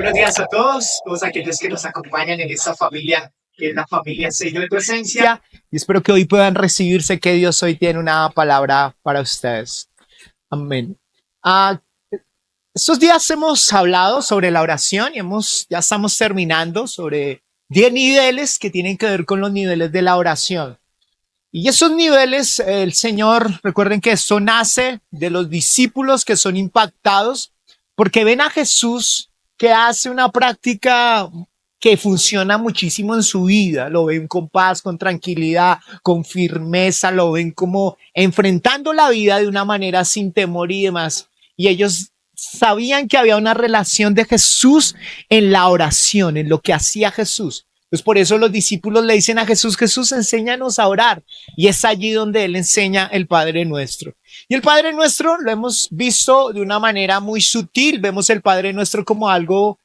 Buenos días a todos aquellos que nos acompañan en esta familia, que es la familia Sello de Presencia. Y espero que hoy puedan recibirse que Dios hoy tiene una palabra para ustedes. Amén. Ah, estos días hemos hablado sobre la oración y ya estamos terminando sobre 10 niveles que tienen que ver con los niveles de la oración. Y esos niveles, el Señor, recuerden que esto nace de los discípulos que son impactados porque ven a Jesús que hace una práctica que funciona muchísimo en su vida. Lo ven con paz, con tranquilidad, con firmeza, lo ven como enfrentando la vida de una manera sin temor y demás. Y ellos sabían que había una relación de Jesús en la oración, en lo que hacía Jesús. Pues por eso los discípulos le dicen a Jesús, Jesús, enséñanos a orar. Y es allí donde él enseña el Padre Nuestro. Y el Padre Nuestro lo hemos visto de una manera muy sutil. Vemos el Padre Nuestro como algo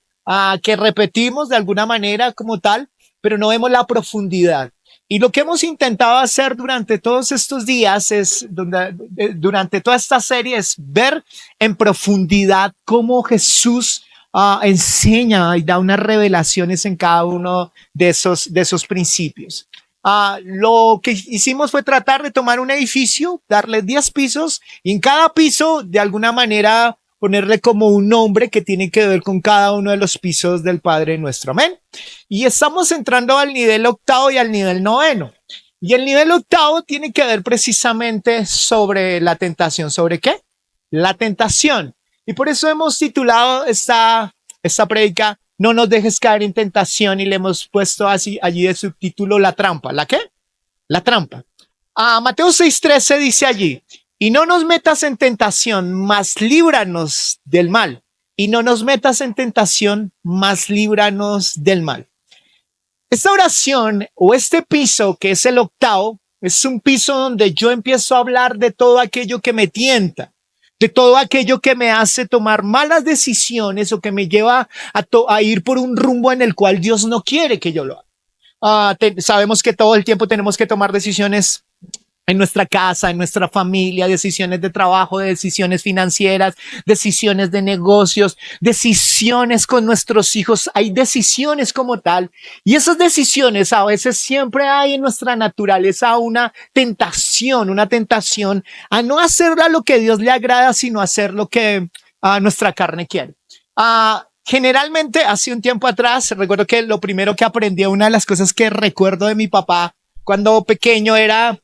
que repetimos de alguna manera como tal, pero no vemos la profundidad. Y lo que hemos intentado hacer durante todos estos días durante toda esta serie es ver en profundidad cómo Jesús enseña y da unas revelaciones en cada uno de esos principios. Lo que hicimos fue tratar de tomar un edificio, darle 10 pisos y en cada piso de alguna manera ponerle como un nombre que tiene que ver con cada uno de los pisos del Padre Nuestro. Amén. Y estamos entrando al nivel octavo y al nivel noveno. Y el nivel octavo tiene que ver precisamente sobre la tentación. ¿Sobre qué? La tentación. Y por eso hemos titulado esta prédica, no nos dejes caer en tentación, y le hemos puesto así allí de subtítulo la trampa. ¿La qué? La trampa. Mateo 6:13 dice allí, y no nos metas en tentación, mas líbranos del mal. Y no nos metas en tentación, mas líbranos del mal. Esta oración o este piso que es el octavo, es un piso donde yo empiezo a hablar de todo aquello que me tienta, de todo aquello que me hace tomar malas decisiones o que me lleva a ir por un rumbo en el cual Dios no quiere que yo lo haga. Sabemos que todo el tiempo tenemos que tomar decisiones en nuestra casa, en nuestra familia, decisiones de trabajo, decisiones financieras, decisiones de negocios, decisiones con nuestros hijos. Hay decisiones como tal, y esas decisiones a veces siempre hay en nuestra naturaleza una tentación a no hacer a lo que Dios le agrada, sino hacer lo que nuestra carne quiere. Generalmente, hace un tiempo atrás, recuerdo que lo primero que aprendí, una de las cosas que recuerdo de mi papá cuando pequeño era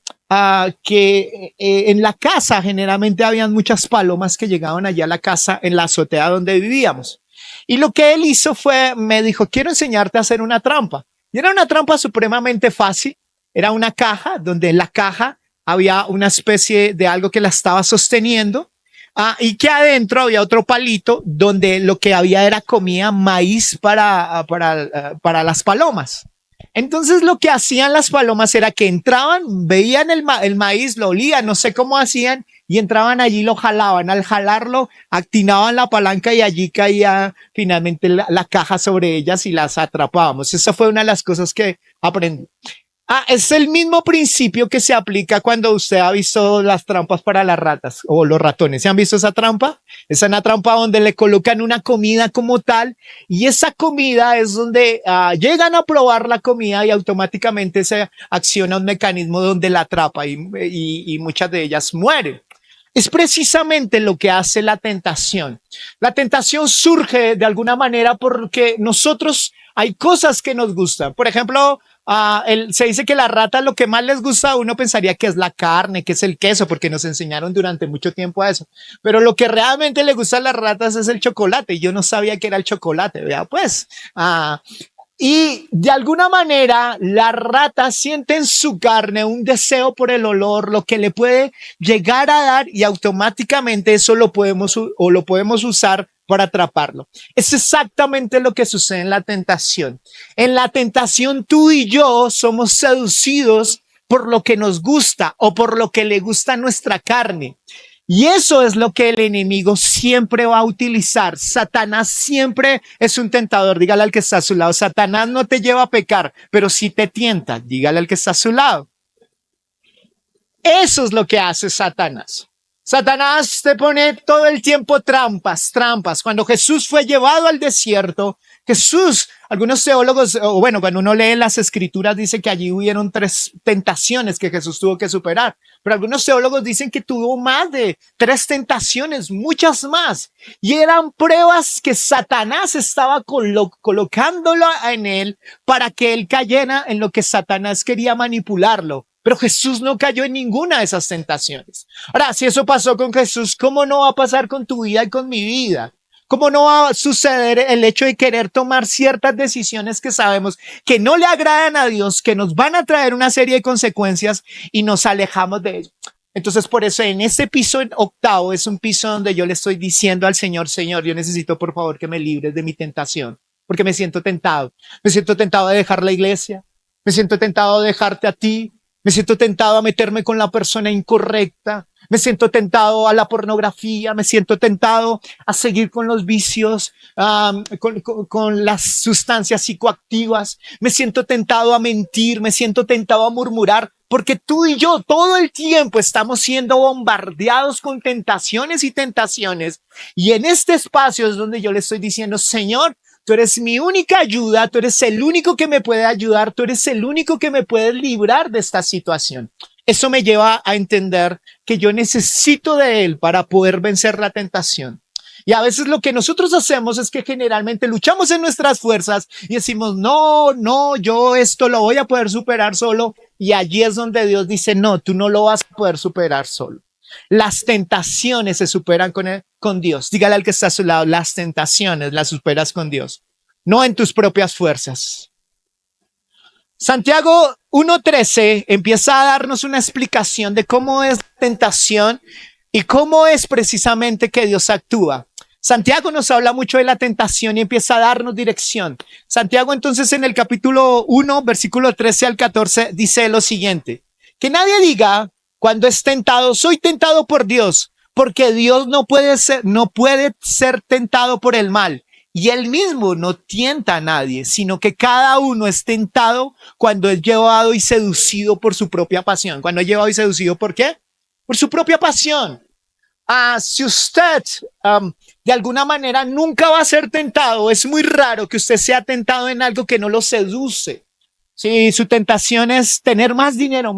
que en la casa generalmente habían muchas palomas que llegaban allá a la casa en la azotea donde vivíamos. Y lo que él hizo fue, me dijo, quiero enseñarte a hacer una trampa. Y era una trampa supremamente fácil. Era una caja donde en la caja había una especie de algo que la estaba sosteniendo. Y que adentro había otro palito donde lo que había era comida, maíz para las palomas. Entonces lo que hacían las palomas era que entraban, veían el maíz, lo olían, no sé cómo hacían, y entraban allí, lo jalaban. Al jalarlo, actinaban la palanca y allí caía finalmente la caja sobre ellas y las atrapábamos. Esa fue una de las cosas que aprendí. Es el mismo principio que se aplica cuando usted ha visto las trampas para las ratas o los ratones. ¿Se han visto esa trampa? Es una trampa donde le colocan una comida como tal, y esa comida es donde llegan a probar la comida y automáticamente se acciona un mecanismo donde la atrapa y muchas de ellas mueren. Es precisamente lo que hace la tentación. La tentación surge de alguna manera porque nosotros hay cosas que nos gustan. Por ejemplo, se dice que la rata lo que más les gusta, uno pensaría que es la carne, que es el queso, porque nos enseñaron durante mucho tiempo a eso. Pero lo que realmente le gusta a las ratas es el chocolate. Y yo no sabía que era el chocolate, vea pues. Y de alguna manera la rata siente en su carne un deseo por el olor, lo que le puede llegar a dar, y automáticamente eso lo podemos usar para atraparlo. Es exactamente lo que sucede en la tentación. En la tentación tú y yo somos seducidos por lo que nos gusta o por lo que le gusta a nuestra carne. Y eso es lo que el enemigo siempre va a utilizar. Satanás siempre es un tentador. Dígale al que está a su lado, Satanás no te lleva a pecar, pero sí te tienta. Dígale al que está a su lado. Eso es lo que hace Satanás. Satanás te pone todo el tiempo trampas, trampas. Cuando Jesús fue llevado al desierto, Jesús, algunos teólogos, o bueno, cuando uno lee las escrituras, dice que allí hubieron 3 tentaciones que Jesús tuvo que superar. Pero algunos teólogos dicen que tuvo más de 3 tentaciones, muchas más. Y eran pruebas que Satanás estaba colocándolo en él para que él cayera en lo que Satanás quería manipularlo. Pero Jesús no cayó en ninguna de esas tentaciones. Ahora, si eso pasó con Jesús, ¿cómo no va a pasar con tu vida y con mi vida? ¿Cómo no va a suceder el hecho de querer tomar ciertas decisiones que sabemos que no le agradan a Dios, que nos van a traer una serie de consecuencias y nos alejamos de ello? Entonces, por eso en este piso octavo es un piso donde yo le estoy diciendo al Señor, Señor, yo necesito por favor que me libres de mi tentación, porque me siento tentado. Me siento tentado de dejar la iglesia, me siento tentado de dejarte a ti, me siento tentado a meterme con la persona incorrecta. Me siento tentado a la pornografía. Me siento tentado a seguir con los vicios, con las sustancias psicoactivas. Me siento tentado a mentir. Me siento tentado a murmurar. Porque tú y yo todo el tiempo estamos siendo bombardeados con tentaciones y tentaciones. Y en este espacio es donde yo le estoy diciendo, Señor, tú eres mi única ayuda, tú eres el único que me puede ayudar, tú eres el único que me puede librar de esta situación. Eso me lleva a entender que yo necesito de Él para poder vencer la tentación. Y a veces lo que nosotros hacemos es que generalmente luchamos en nuestras fuerzas y decimos, no, yo esto lo voy a poder superar solo. Y allí es donde Dios dice, no, tú no lo vas a poder superar solo. Las tentaciones se superan con Dios. Dígale al que está a su lado, las tentaciones las superas con Dios, no en tus propias fuerzas. Santiago 1:13 empieza a darnos una explicación de cómo es la tentación y cómo es precisamente que Dios actúa. Santiago nos habla mucho de la tentación y empieza a darnos dirección. Santiago entonces en el capítulo 1, versículo 13 al 14 dice lo siguiente, que nadie diga cuando es tentado, soy tentado por Dios, porque Dios no puede ser tentado por el mal. Y él mismo no tienta a nadie, sino que cada uno es tentado cuando es llevado y seducido por su propia pasión. Cuando es llevado y seducido, ¿por qué? Por su propia pasión. Si usted de alguna manera nunca va a ser tentado, es muy raro que usted sea tentado en algo que no lo seduce. Si su tentación es tener más dinero,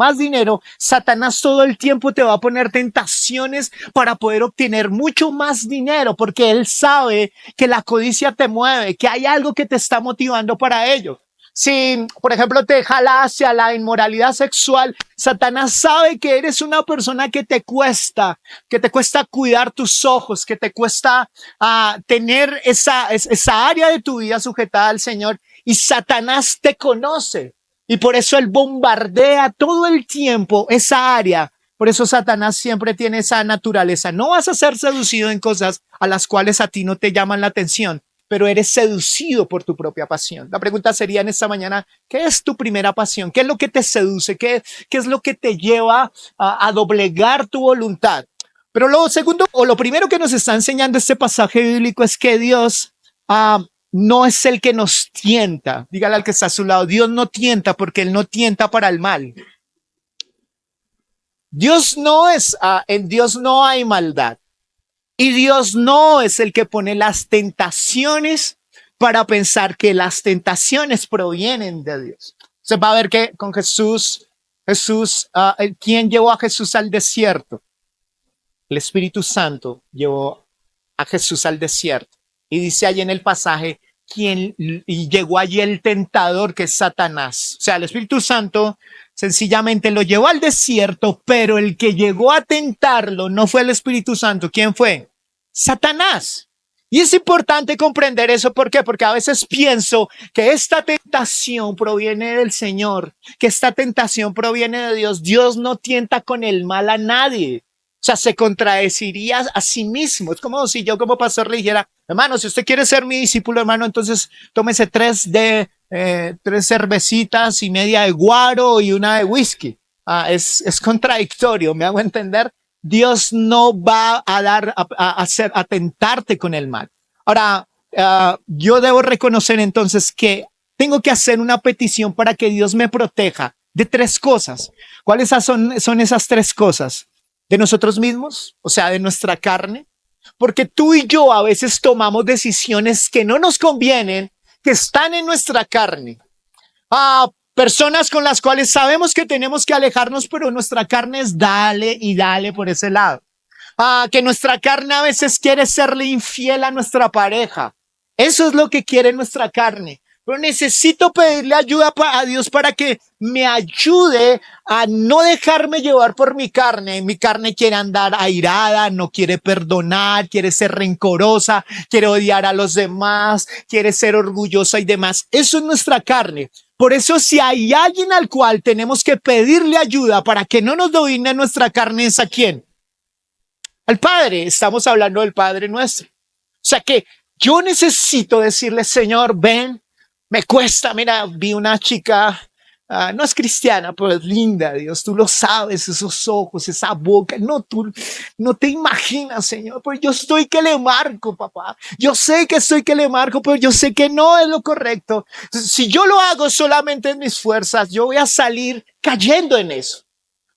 Satanás todo el tiempo te va a poner tentaciones para poder obtener mucho más dinero, porque él sabe que la codicia te mueve, que hay algo que te está motivando para ello. Si, por ejemplo, te jala hacia la inmoralidad sexual, Satanás sabe que eres una persona que te cuesta cuidar tus ojos, que te cuesta tener esa área de tu vida sujetada al Señor. Y Satanás te conoce y por eso él bombardea todo el tiempo esa área. Por eso Satanás siempre tiene esa naturaleza. No vas a ser seducido en cosas a las cuales a ti no te llaman la atención, pero eres seducido por tu propia pasión. La pregunta sería en esta mañana, ¿qué es tu primera pasión? ¿Qué es lo que te seduce? ¿Qué es lo que te lleva a doblegar tu voluntad? Pero lo segundo o lo primero que nos está enseñando este pasaje bíblico es que Dios no es el que nos tienta. Dígale al que está a su lado, Dios no tienta porque Él no tienta para el mal. En Dios no hay maldad. Y Dios no es el que pone las tentaciones para pensar que las tentaciones provienen de Dios. Se va a ver que con Jesús, ¿quién llevó a Jesús al desierto? El Espíritu Santo llevó a Jesús al desierto. Y dice allí en el pasaje, y llegó allí el tentador que es Satanás. O sea, el Espíritu Santo sencillamente lo llevó al desierto, pero el que llegó a tentarlo no fue el Espíritu Santo. ¿Quién fue? Satanás. Y es importante comprender eso. ¿Por qué? Porque a veces pienso que esta tentación proviene del Señor, que esta tentación proviene de Dios. Dios no tienta con el mal a nadie. O sea, se contradeciría a sí mismo. Es como si yo como pastor le dijera, hermano, si usted quiere ser mi discípulo, hermano, entonces tómese 3 cervecitas y media de guaro y una de whisky. Es contradictorio, ¿me hago entender? Dios no va a tentarte con el mal. Ahora, yo debo reconocer entonces que tengo que hacer una petición para que Dios me proteja de 3 cosas. ¿Cuáles son esas 3 cosas? de nosotros mismos, o sea, de nuestra carne, porque tú y yo a veces tomamos decisiones que no nos convienen, que están en nuestra carne. Personas con las cuales sabemos que tenemos que alejarnos, pero nuestra carne es dale y dale por ese lado. Que nuestra carne a veces quiere serle infiel a nuestra pareja. Eso es lo que quiere nuestra carne. Pero necesito pedirle ayuda a Dios para que me ayude a no dejarme llevar por mi carne. Mi carne quiere andar airada, no quiere perdonar, quiere ser rencorosa, quiere odiar a los demás, quiere ser orgullosa y demás. Eso es nuestra carne. Por eso, si hay alguien al cual tenemos que pedirle ayuda para que no nos domine nuestra carne, ¿es a quién? Al Padre. Estamos hablando del Padre nuestro. O sea que yo necesito decirle, Señor, ven, me cuesta. Mira, vi una chica, no es cristiana, pero es linda, Dios, tú lo sabes, esos ojos, esa boca. No, tú no te imaginas, Señor, pero yo estoy que le marco, papá. Yo sé que estoy que le marco, pero yo sé que no es lo correcto. Entonces, si yo lo hago solamente en mis fuerzas, yo voy a salir cayendo en eso.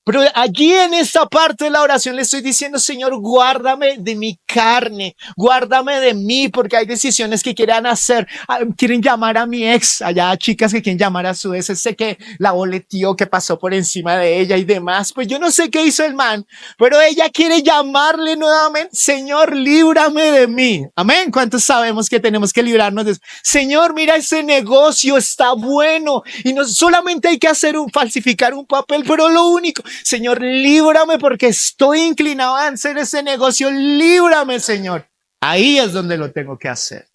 Pero allí en esta parte de la oración le estoy diciendo, Señor, guárdame de mi carne, guárdame de mí, porque hay decisiones que quieren hacer, quieren llamar a mi ex, allá chicas que quieren llamar a su ex, sé que la boleteó, que pasó por encima de ella y demás, pues yo no sé qué hizo el man, pero ella quiere llamarle nuevamente, Señor, líbrame de mí. Amén. ¿Cuántos sabemos que tenemos que librarnos de eso? Señor, mira, ese negocio está bueno y no solamente hay que falsificar un papel, pero lo único, Señor, líbrame porque estoy inclinado a hacer ese negocio. Líbrame, Señor. Ahí es donde lo tengo que hacer.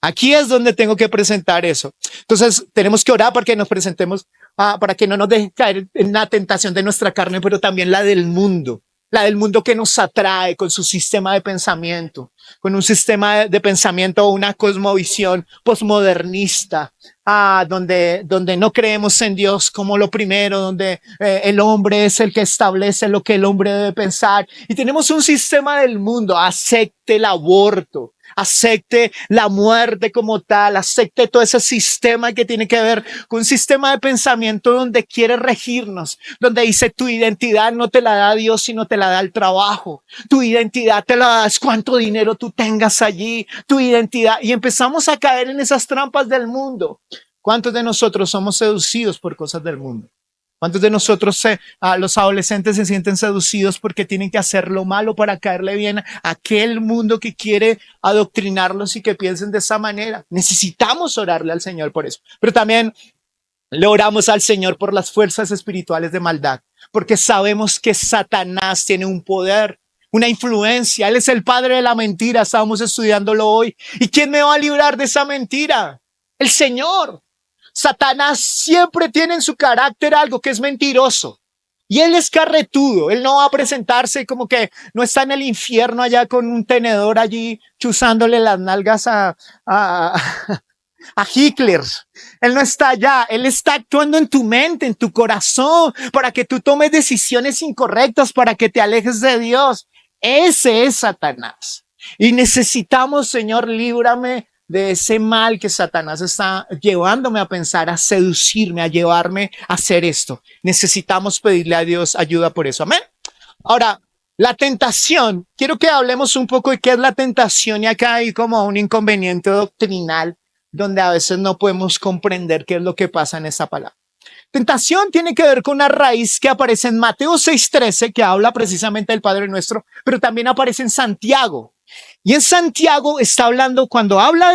Aquí es donde tengo que presentar eso. Entonces, tenemos que orar para que nos presentemos, para que no nos deje caer en la tentación de nuestra carne, pero también la del mundo. La del mundo que nos atrae con su sistema de pensamiento, con un sistema de pensamiento o una cosmovisión posmodernista, donde no creemos en Dios como lo primero, donde el hombre es el que establece lo que el hombre debe pensar. Y tenemos un sistema del mundo, acepte el aborto, acepte la muerte como tal, acepte todo ese sistema que tiene que ver con un sistema de pensamiento donde quiere regirnos, donde dice tu identidad no te la da Dios, sino te la da el trabajo. Tu identidad te la das cuánto dinero tú tengas allí, tu identidad. Y empezamos a caer en esas trampas del mundo. ¿Cuántos de nosotros somos seducidos por cosas del mundo? ¿Cuántos de nosotros, los adolescentes, se sienten seducidos porque tienen que hacer lo malo para caerle bien a aquel mundo que quiere adoctrinarlos y que piensen de esa manera? Necesitamos orarle al Señor por eso. Pero también le oramos al Señor por las fuerzas espirituales de maldad, porque sabemos que Satanás tiene un poder, una influencia. Él es el padre de la mentira. Estábamos estudiándolo hoy. ¿Y quién me va a librar de esa mentira? El Señor. Satanás siempre tiene en su carácter algo que es mentiroso. Y él es carretudo. Él no va a presentarse como que no está en el infierno allá con un tenedor allí chuzándole las nalgas a Hitler. Él no está allá. Él está actuando en tu mente, en tu corazón, para que tú tomes decisiones incorrectas, para que te alejes de Dios. Ese es Satanás. Y necesitamos, Señor, líbrame de ese mal que Satanás está llevándome a pensar, a seducirme, a llevarme a hacer esto. Necesitamos pedirle a Dios ayuda por eso. Amén. Ahora, la tentación, quiero que hablemos un poco de qué es la tentación, y acá hay como un inconveniente doctrinal donde a veces no podemos comprender qué es lo que pasa en esa palabra. Tentación tiene que ver con una raíz que aparece en Mateo 6:13, que habla precisamente del Padre Nuestro, pero también aparece en Santiago. Y en Santiago está hablando, cuando habla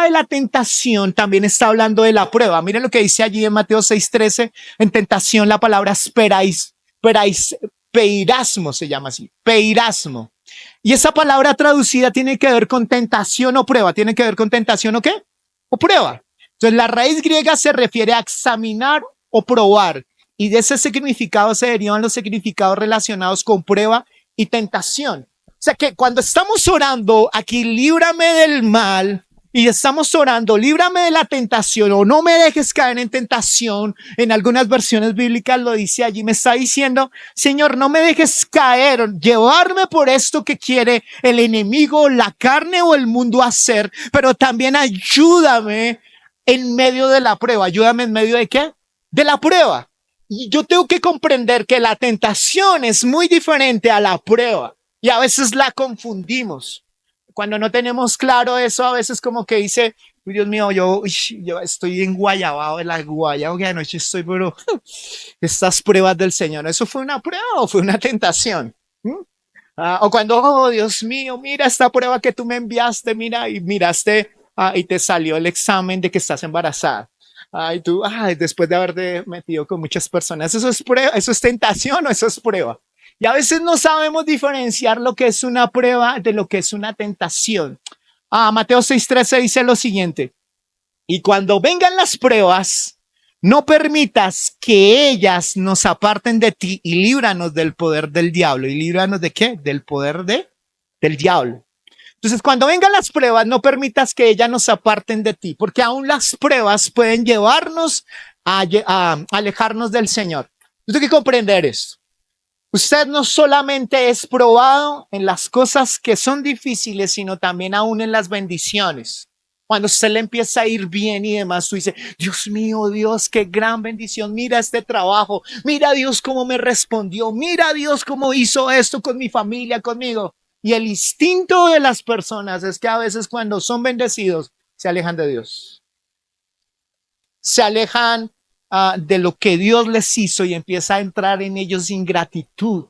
de la tentación, también está hablando de la prueba. Miren lo que dice allí en Mateo 6:13, en tentación la palabra peirasmo se llama así, peirasmo. Y esa palabra traducida tiene que ver con tentación o prueba. ¿Tiene que ver con tentación o qué? O prueba. Entonces la raíz griega se refiere a examinar o probar. Y de ese significado se derivan los significados relacionados con prueba y tentación. O sea que cuando estamos orando aquí, líbrame del mal, y estamos orando, líbrame de la tentación o no me dejes caer en tentación, en algunas versiones bíblicas lo dice allí, me está diciendo, Señor, no me dejes caer, llevarme por esto que quiere el enemigo, la carne o el mundo hacer, pero también ayúdame en medio de la prueba. ¿Ayúdame en medio de qué? De la prueba. Y yo tengo que comprender que la tentación es muy diferente a la prueba y a veces la confundimos. Cuando no tenemos claro eso, a veces como que dice, "Uy, Dios mío, yo estoy en guayabao de la guayaba que anoche estoy, pero estas pruebas del Señor, ¿eso fue una prueba o fue una tentación? ¿Mm? O cuando, oh Dios mío, mira esta prueba que tú me enviaste, mira, y miraste y te salió el examen de que estás embarazada. Y tú, después de haberte metido con muchas personas, ¿eso es prueba, eso es tentación o eso es prueba? Y a veces no sabemos diferenciar lo que es una prueba de lo que es una tentación. Mateo 6:13 dice lo siguiente, y cuando vengan las pruebas, no permitas que ellas nos aparten de ti y líbranos del poder del diablo. ¿Y líbranos de qué? Del poder del diablo. Entonces, cuando vengan las pruebas, no permitas que ellas nos aparten de ti, porque aún las pruebas pueden llevarnos a alejarnos del Señor. Usted tiene que comprender esto. Usted no solamente es probado en las cosas que son difíciles, sino también aún en las bendiciones. Cuando usted le empieza a ir bien y demás, tú dices, Dios mío, Dios, qué gran bendición. Mira este trabajo. Mira Dios cómo me respondió. Mira Dios cómo hizo esto con mi familia, conmigo. Y el instinto de las personas es que a veces cuando son bendecidos, se alejan de Dios. Se alejan de lo que Dios les hizo y empieza a entrar en ellos ingratitud.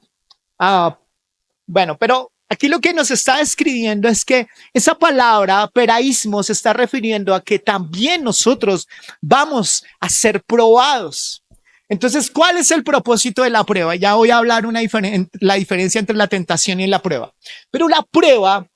Bueno, pero aquí lo que nos está describiendo es que esa palabra peraísmo se está refiriendo a que también nosotros vamos a ser probados. Entonces, ¿cuál es el propósito de la prueba? Ya voy a hablar la diferencia entre la tentación y la prueba. Pero la prueba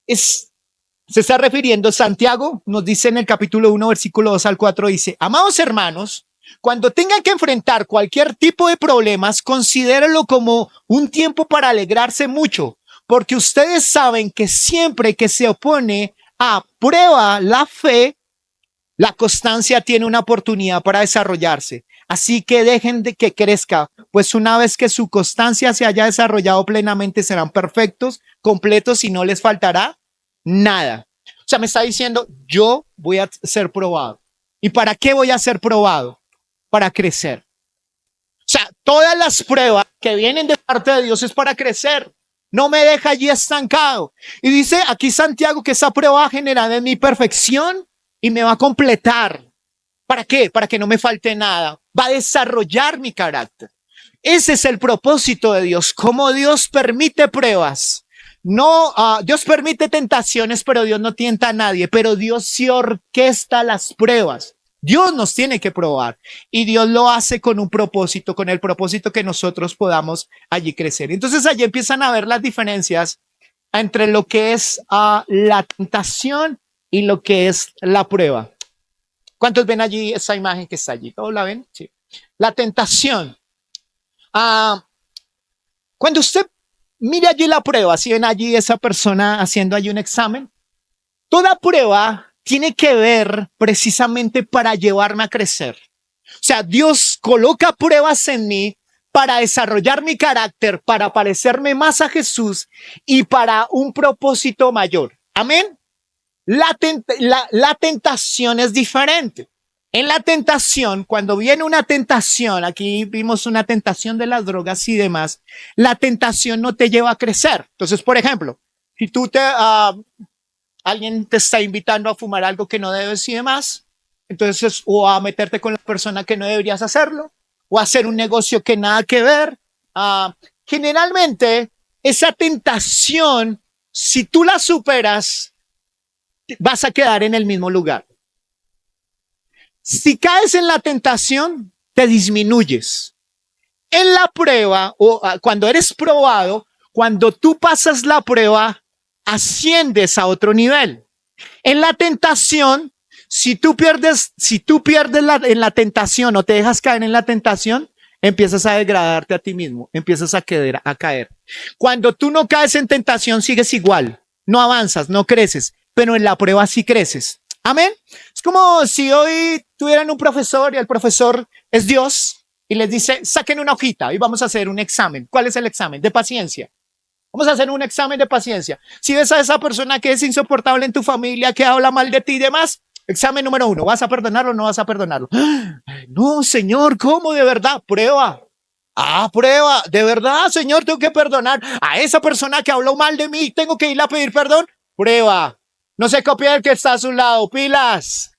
se está refiriendo, Santiago nos dice en el capítulo 1, versículo 2 al 4, dice, amados hermanos, cuando tengan que enfrentar cualquier tipo de problemas, considérenlo como un tiempo para alegrarse mucho, porque ustedes saben que siempre que se opone a prueba la fe, la constancia tiene una oportunidad para desarrollarse. Así que dejen de que crezca, pues una vez que su constancia se haya desarrollado plenamente, serán perfectos, completos y no les faltará nada. O sea, me está diciendo, yo voy a ser probado. ¿Y para qué voy a ser probado? Para crecer. O sea, todas las pruebas que vienen de parte de Dios es para crecer. No me deja allí estancado. Y dice aquí Santiago que esa prueba va a generar en mi perfección y me va a completar. ¿Para qué? Para que no me falte nada. Va a desarrollar mi carácter. Ese es el propósito de Dios. Como Dios permite pruebas. No, Dios permite tentaciones, pero Dios no tienta a nadie. Pero Dios sí orquesta las pruebas. Dios nos tiene que probar y Dios lo hace con un propósito, con el propósito que nosotros podamos allí crecer. Entonces allí empiezan a ver las diferencias entre lo que es la tentación y lo que es la prueba. ¿Cuántos ven allí esa imagen que está allí? ¿Todos la ven? Sí. La tentación. Cuando usted mire allí la prueba, si ven allí esa persona haciendo allí un examen, toda prueba tiene que ver precisamente para llevarme a crecer. O sea, Dios coloca pruebas en mí para desarrollar mi carácter, para parecerme más a Jesús y para un propósito mayor. Amén. La tentación es diferente. En la tentación, cuando viene una tentación, aquí vimos una tentación de las drogas y demás, la tentación no te lleva a crecer. Entonces, por ejemplo, si tú alguien te está invitando a fumar algo que no debes y demás, entonces o a meterte con la persona que no deberías hacerlo, o a hacer un negocio que nada que ver. Generalmente, esa tentación, si tú la superas, vas a quedar en el mismo lugar. Si caes en la tentación, te disminuyes. En la prueba, o cuando eres probado, cuando tú pasas la prueba, asciendes a otro nivel. En la tentación, si tú pierdes en la tentación o te dejas caer en la tentación, empiezas a degradarte a ti mismo, empiezas a caer. Cuando tú no caes en tentación, sigues igual, no avanzas, no creces, pero en la prueba sí creces. Amén. Es como si hoy tuvieran un profesor y el profesor es Dios y les dice, saquen una hojita y vamos a hacer un examen. ¿Cuál es el examen? De paciencia. Vamos a hacer un examen de paciencia. Si ves a esa persona que es insoportable en tu familia, que habla mal de ti y demás, Examen número 1, ¿vas a perdonarlo o no vas a perdonarlo? No, Señor, ¿cómo? ¿De verdad? Prueba. Prueba. ¿De verdad, Señor, tengo que perdonar a esa persona que habló mal de mí? ¿Tengo que ir a pedir perdón? Prueba. No se copie el que está a su lado. Pilas.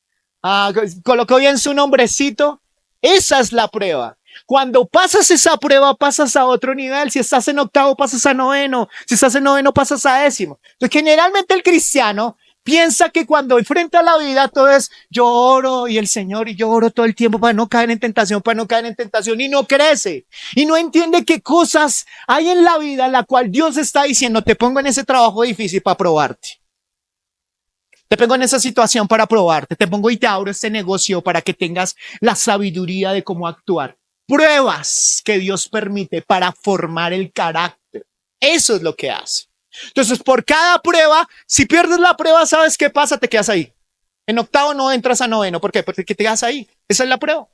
Colocó bien su nombrecito. Esa es la prueba. Cuando pasas esa prueba, pasas a otro nivel. Si estás en octavo, pasas a noveno. Si estás en noveno, pasas a décimo. Entonces, generalmente el cristiano piensa que cuando enfrenta la vida todo es yo oro y el Señor y yo oro todo el tiempo para no caer en tentación, y no crece y no entiende qué cosas hay en la vida en la cual Dios está diciendo te pongo en ese trabajo difícil para probarte. Te pongo en esa situación para probarte, te pongo y te abro este negocio para que tengas la sabiduría de cómo actuar. Pruebas que Dios permite para formar el carácter. Eso es lo que hace. Entonces, por cada prueba, si pierdes la prueba, ¿sabes qué pasa? Te quedas ahí. En octavo no entras a noveno. ¿Por qué? Porque te quedas ahí. Esa es la prueba.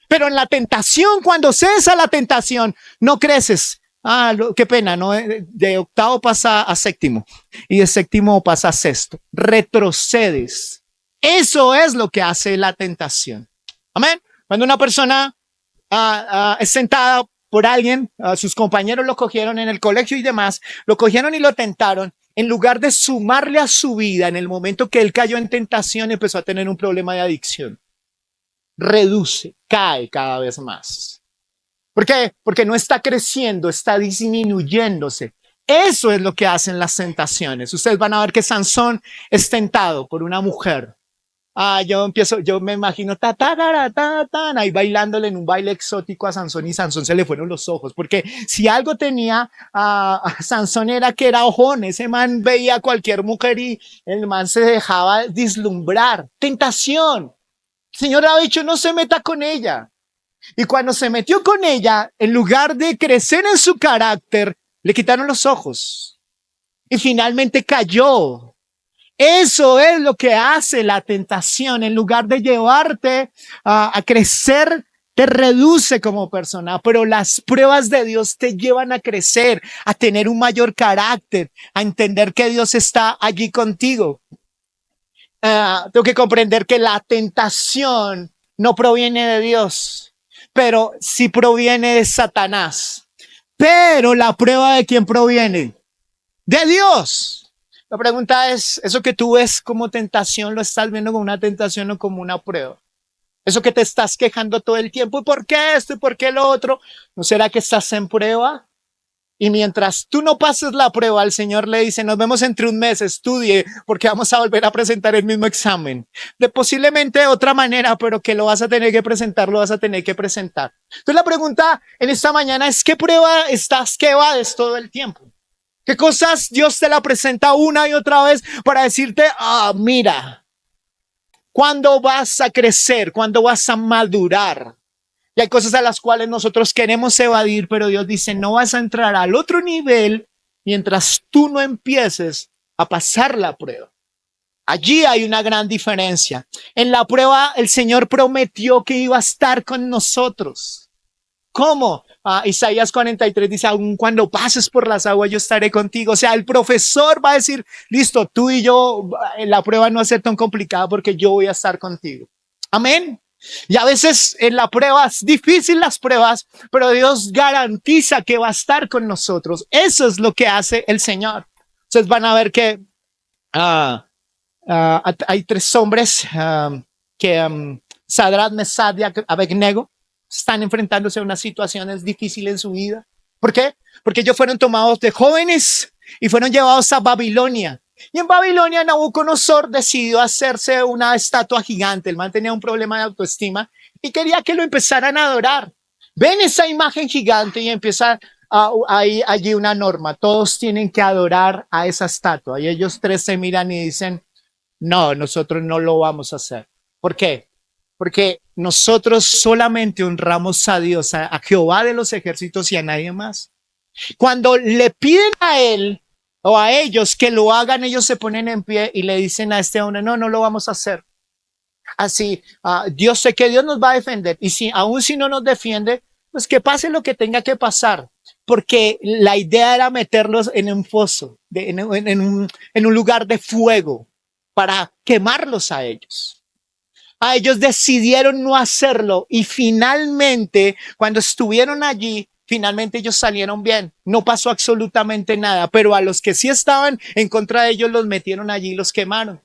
Pero en la tentación, cuando cesa la tentación, no creces. Qué pena, ¿no? De octavo pasa a séptimo y de séptimo pasa a sexto. Retrocedes. Eso es lo que hace la tentación. Amén. Cuando una persona es sentada por alguien, sus compañeros lo cogieron en el colegio y demás, lo cogieron y lo tentaron, en lugar de sumarle a su vida en el momento que él cayó en tentación, empezó a tener un problema de adicción. Reduce, cae cada vez más. ¿Por qué? Porque no está creciendo, está disminuyéndose. Eso es lo que hacen las tentaciones. Ustedes van a ver que Sansón es tentado por una mujer. Yo me imagino ahí bailándole en un baile exótico a Sansón y Sansón se le fueron los ojos, porque si algo tenía a Sansón era que era ojón, ese man veía a cualquier mujer y el man se dejaba deslumbrar. Tentación. El Señor ha dicho no se meta con ella. Y cuando se metió con ella, en lugar de crecer en su carácter, le quitaron los ojos y finalmente cayó. Eso es lo que hace la tentación. En lugar de llevarte a crecer, te reduce como persona, pero las pruebas de Dios te llevan a crecer, a tener un mayor carácter, a entender que Dios está allí contigo. Tengo que comprender que la tentación no proviene de Dios, pero sí proviene de Satanás. Pero la prueba de quién proviene? De Dios. La pregunta es, ¿eso que tú ves como tentación lo estás viendo como una tentación o como una prueba? Eso que te estás quejando todo el tiempo, ¿y por qué esto y por qué lo otro? ¿No será que estás en prueba? Y mientras tú no pases la prueba, el Señor le dice, nos vemos entre un mes, estudie, porque vamos a volver a presentar el mismo examen. De posiblemente de otra manera, pero que lo vas a tener que presentar, lo vas a tener que presentar. Entonces la pregunta en esta mañana es, ¿qué prueba estás que evades todo el tiempo? ¿Qué cosas Dios te la presenta una y otra vez para decirte, mira, ¿cuándo vas a crecer? ¿Cuándo vas a madurar? Y hay cosas a las cuales nosotros queremos evadir, pero Dios dice, no vas a entrar al otro nivel mientras tú no empieces a pasar la prueba. Allí hay una gran diferencia. En la prueba, el Señor prometió que iba a estar con nosotros. ¿Cómo? Isaías 43 dice, aun cuando pases por las aguas, yo estaré contigo. O sea, el profesor va a decir, listo, tú y yo, la prueba no va a ser tan complicada porque yo voy a estar contigo. Amén. Y a veces en la prueba es difícil las pruebas, pero Dios garantiza que va a estar con nosotros. Eso es lo que hace el Señor. Ustedes van a ver que hay tres hombres que Sadrach, Mesach y Abednego están enfrentándose a unas situaciones difíciles en su vida. ¿Por qué? Porque ellos fueron tomados de jóvenes y fueron llevados a Babilonia. Y en Babilonia Nabucodonosor decidió hacerse una estatua gigante. El man tenía un problema de autoestima y quería que lo empezaran a adorar. Ven esa imagen gigante y empieza allí una norma. Todos tienen que adorar a esa estatua. Y ellos tres se miran y dicen, no, nosotros no lo vamos a hacer. ¿Por qué? Porque nosotros solamente honramos a Dios, a Jehová de los ejércitos y a nadie más. Cuando le piden a él o a ellos que lo hagan, ellos se ponen en pie y le dicen a este hombre, no lo vamos a hacer. Así, Dios sé que Dios nos va a defender y aún si no nos defiende, pues que pase lo que tenga que pasar. Porque la idea era meterlos en un foso, en un lugar de fuego. para quemarlos a ellos. Ellos decidieron no hacerlo y finalmente, cuando estuvieron allí, finalmente ellos salieron bien. No pasó absolutamente nada, pero a los que sí estaban en contra de ellos los metieron allí y los quemaron.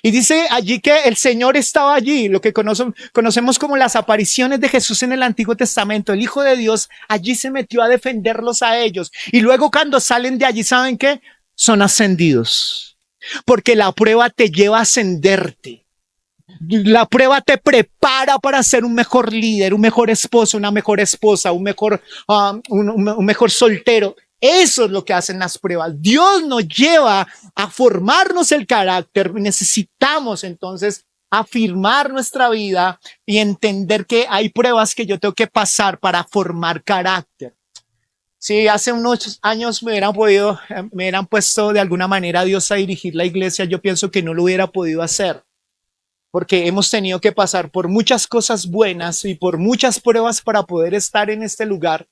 Y dice allí que el Señor estaba allí, lo que conocemos como las apariciones de Jesús en el Antiguo Testamento. El Hijo de Dios allí se metió a defenderlos a ellos. Y luego cuando salen de allí, ¿saben qué? Son ascendidos. Porque la prueba te lleva a ascenderte. La prueba te prepara para ser un mejor líder, un mejor esposo, una mejor esposa, un mejor soltero. Eso es lo que hacen las pruebas. Dios nos lleva a formarnos el carácter. Necesitamos entonces afirmar nuestra vida y entender que hay pruebas que yo tengo que pasar para formar carácter. Si hace unos años me hubieran puesto de alguna manera a Dios a dirigir la iglesia, yo pienso que no lo hubiera podido hacer. Porque hemos tenido que pasar por muchas cosas buenas y por muchas pruebas para poder estar en este lugar.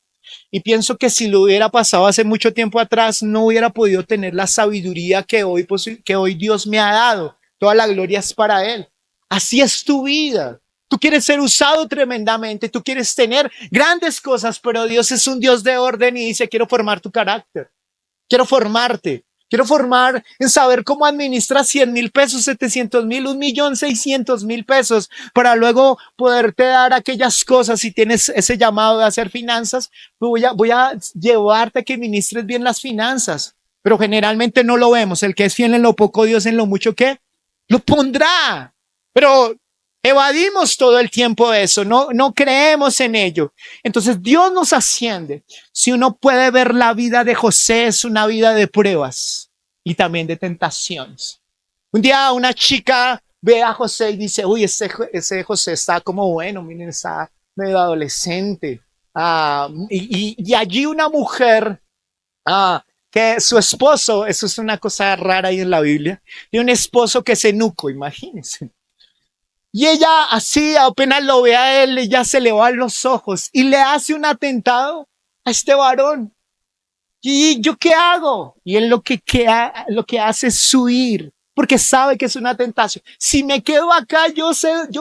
Y pienso que si lo hubiera pasado hace mucho tiempo atrás, no hubiera podido tener la sabiduría que hoy Dios me ha dado. Toda la gloria es para Él. Así es tu vida. Tú quieres ser usado tremendamente, tú quieres tener grandes cosas, pero Dios es un Dios de orden y dice, quiero formar tu carácter. Quiero formarte. Quiero formar en saber cómo administrar 100,000 pesos, 700,000, 1,600,000 pesos para luego poderte dar aquellas cosas. Si tienes ese llamado de hacer finanzas, voy a llevarte a que administres bien las finanzas. Pero generalmente no lo vemos. El que es fiel en lo poco, Dios en lo mucho, ¿qué? Lo pondrá. Pero evadimos todo el tiempo eso, no creemos en ello. Entonces Dios nos asciende. Si uno puede ver la vida de José, es una vida de pruebas y también de tentaciones. Un día una chica ve a José y dice, uy, ese José está como bueno, miren, está medio adolescente. Y allí una mujer, que su esposo, eso es una cosa rara ahí en la Biblia, tiene un esposo que es eunuco, imagínense. Y ella así apenas lo ve a él, ella se le van los ojos y le hace un atentado a este varón. ¿Y yo qué hago? Y él lo que hace es huir, porque sabe que es una tentación. Si me quedo acá, yo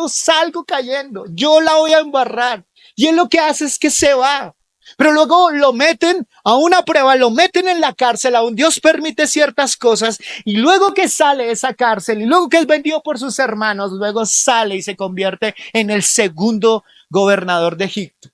salgo cayendo, yo la voy a embarrar. Y él lo que hace es que se va. Pero luego lo meten a una prueba, lo meten en la cárcel, aún Dios permite ciertas cosas, y luego que sale de esa cárcel, y luego que es vendido por sus hermanos, luego sale y se convierte en el segundo gobernador de Egipto.